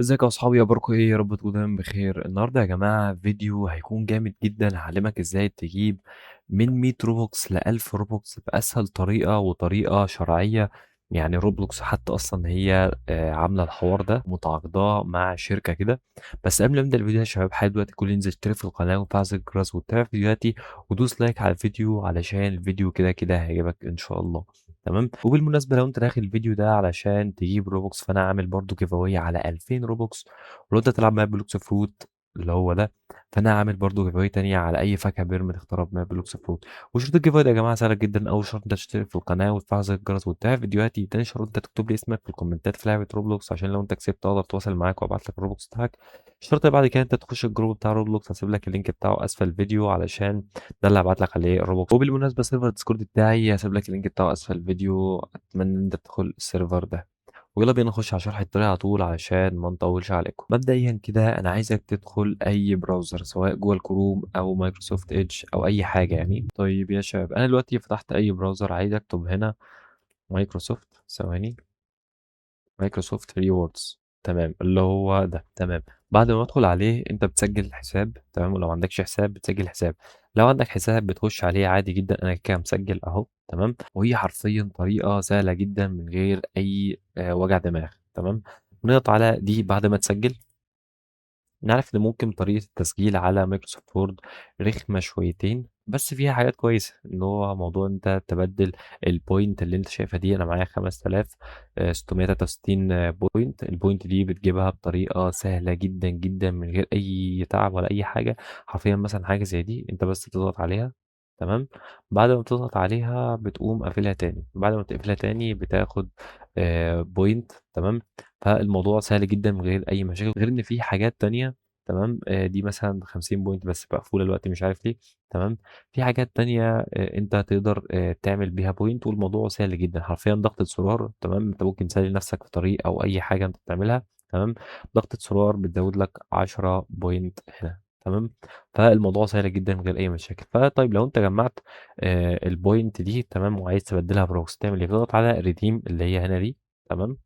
ازيك يا اصحابي، اخباركم ايه؟ يا رب تكونوا دايما بخير. النهارده يا جماعه فيديو هيكون جامد جدا، هعلمك ازاي تجيب من 100 روبوكس ل 1000 روبوكس باسهل طريقه وطريقه شرعيه. يعني روبلوكس حتى اصلا هي عامله الحوار ده متعاقده مع شركه كده. بس قبل ما نبدا الفيديو يا شباب، حابب دلوقتي كل ينزل اشترك في القناه وفعل زر الجرس وتابع فيديوهاتي ودوس لايك على الفيديو علشان الفيديو كده كده هيعجبك ان شاء الله. تمام. وبالمناسبة لو انت داخل الفيديو ده علشان تجيب روبوكس، فانا عامل برضو جيف اواي على 2000 روبوكس. ولو انت تلعب معايا بلوكس فروت اللي هو ده، فانا عامل برضو جيف اواي تانية على اي فاكهة بيرم تختارها معايا بلوكس فروت. وشروط الجيف اواي ده يا جماعة سهلة جدا. اول شرط انت تشترك في القناة وتفعل زر الجرس وتتابع فيديوهاتي. تاني شرط انت تكتب لي اسمك في الكومنتات في لعبة روبلوكس عشان لو انت كسبت اقدر اتواصل معاك وابعت لك الروبوكس بتاعك. الشرط اللي بعد كده انت تخش الجروب بتاع روبلوكس، هسيب لك اللينك بتاعه اسفل الفيديو علشان ده اللي هبعت لك عليه الروبوكس. وبالمناسبة سيرفر الديسكورد بتاعي هسيب لك اللينك بتاعه اسفل الفيديو، اتمنى ان انت تدخل السيرفر ده. ويلا بينا نخش على شرح الطريقة على طول علشان ما نطولش عليكم. مبدئيا كده انا عايزك تدخل اي براوزر سواء جوه الكروم او مايكروسوفت ايدج او اي حاجة يعني. طيب يا شباب، انا دلوقتي فتحت اي براوزر، عايز اكتب هنا مايكروسوفت، ثواني، مايكروسوفت ريوردز. تمام، اللي هو ده. تمام. بعد ما ادخل عليه انت بتسجل الحساب، تمام. ولو عندكش حساب بتسجل حساب. لو عندك حساب بتخش عليه عادي جدا، انا كده مسجل اهو. تمام. وهي حرفيا طريقة سهلة جدا من غير اي وجع دماغ. تمام. نضغط على دي بعد ما تسجل. نعرف إن ممكن طريقة التسجيل على مايكروسوفت وورد رخمة شويتين، بس فيها حاجات كويسة، إن هو موضوع إن أنت تبدل البوينت اللي أنت شايفها دي. أنا معايا 5663 بوينت. البوينت دي بتجيبها بطريقة سهلة جدا جدا من غير أي تعب ولا أي حاجة. حرفيا مثلا حاجة زي دي أنت بس تضغط عليها. تمام. بعد ما بتضغط عليها بتقوم قافلها تاني، بعد ما تقفلها تاني بتاخد بوينت. تمام. فالموضوع سهل جدا من غير اي مشاكل، غير ان في حاجات تانية. تمام. دي مثلا 50 بوينت بس مقفوله دلوقتي مش عارف ليه. تمام. في حاجات تانية انت تقدر تعمل بيها بوينت، والموضوع سهل جدا حرفيا ضغطة زرار. تمام. انت ممكن تسلي نفسك في طريق او اي حاجه انت بتعملها. تمام. ضغطة زرار بتزود لك 10 بوينت هنا. تمام. فالموضوع سهل جدا من غير اي مشاكل. فطيب لو انت جمعت البوينت دي، تمام، وعايز تبدلها بروكس، تعمل ايه؟ تضغط على ريديم اللي هي هنا دي. تمام.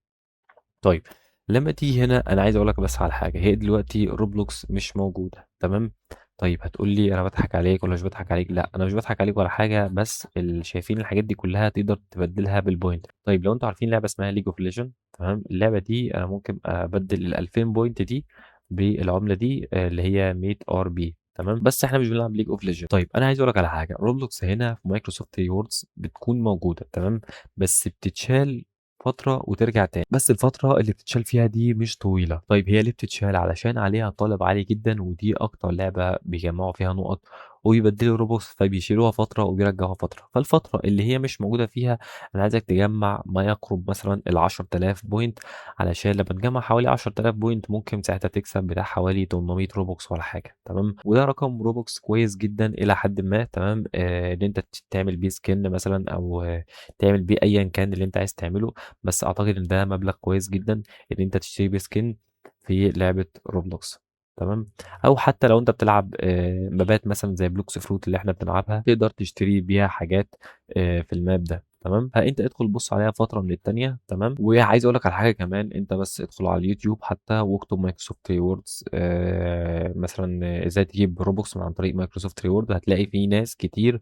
طيب لما تيجي هنا انا عايز اقول لك بس على حاجه، هي دلوقتي روبلوكس مش موجوده. تمام. طيب هتقول لي انا بضحك عليك ولا مش بضحك عليك؟ لا، انا مش بضحك عليك ولا حاجه، بس اللي شايفين الحاجات دي كلها تقدر تبدلها بالبوينت. طيب لو انتوا عارفين لعبه اسمها ليج اوف ليجند، تمام، اللعبه دي انا ممكن ابدل ال 2000 بوينت دي بالعمله دي اللي هي 100 ار بي. تمام. بس احنا مش بنلعب ليج اوف ليجند. طيب انا عايز اقول لك على حاجه، روبلوكس هنا في مايكروسوفت ريوردز بتكون موجوده. تمام. بس بتتشال فترة وترجع تاني، بس الفترة اللي بتتشال فيها دي مش طويلة. طيب هي ليه بتتشال؟ علشان عليها طلب عالي جدا، ودي أكتر لعبة بيجمعوا فيها نقط ويبدلوا روبوكس، فبيشيلوها فترة وبيرجعوها فترة. فالفترة اللي هي مش موجودة فيها أنا عايزك تجمع ما يقرب مثلا ال10000 بوينت، علشان لما تجمع حوالي 10000 بوينت ممكن ساعتها تكسب بتاع حوالي 800 روبوكس ولا حاجة. تمام. وده رقم روبوكس كويس جدا إلى حد ما. تمام. إن أنت تعمل بيه سكن مثلا، أو تعمل بيه أيا كان اللي أنت عايز تعمله. بس اعتقد ان ده مبلغ كويس جدا ان انت تشتري بيه سكين في لعبة روبلوكس. تمام. او حتى لو انت بتلعب مابات مثلا زي بلوكس فروت اللي احنا بنلعبها، تقدر تشتري بيها حاجات في الماب ده. تمام. فانت ادخل بص عليها فتره من التانية. تمام. وعايز اقول لك على حاجه كمان، انت بس ادخل على اليوتيوب حتى واكتب مايكروسوفت ريوردز مثلا ازاي تجيب روبوكس من عن طريق مايكروسوفت ريورد، هتلاقي في ناس كتير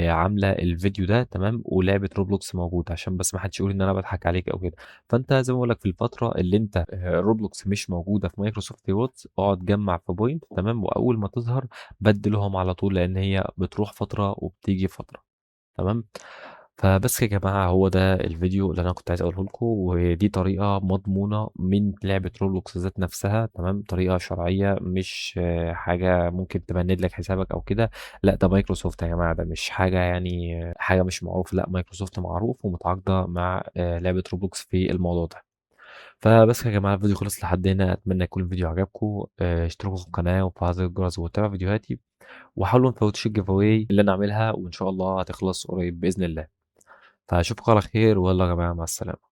عامله الفيديو ده. تمام. ولعبه روبلوكس موجوده، عشان بس ما حدش يقول ان انا بضحك عليك او كده. فانت زي ما بقول لك، في الفتره اللي انت روبلوكس مش موجوده في مايكروسوفت ريوردز، اقعد جمع في بوينت. تمام. واول ما تظهر بدلهم على طول، لان هي بتروح فتره وبتيجي فتره. تمام. فبس يا جماعة، هو ده الفيديو اللي أنا كنت عايز أقوله لكم، ودي طريقة مضمونة من لعبة روبلوكس ذات نفسها. تمام. طريقة شرعية، مش حاجة ممكن تبند لك حسابك أو كده. لا، ده مايكروسوفت يا جماعة، ده مش حاجة يعني حاجة مش معروف. لا، مايكروسوفت معروف ومتعاقدة مع لعبة روبلوكس في الموضوع ده. فبس يا جماعة، الفيديو خلص لحد هنا. أتمنى يكون الفيديو عجبكم. اشتركوا في القناة وفعلوا زر الجرس وتابعوا فيديوهاتي، وحاولوا متفوتوش الجيف اواي اللي أنا عاملها، وإن شاء الله هتخلص قريب بإذن الله. فاشوفكم على خير، ويلا يا جماعه، مع السلامه.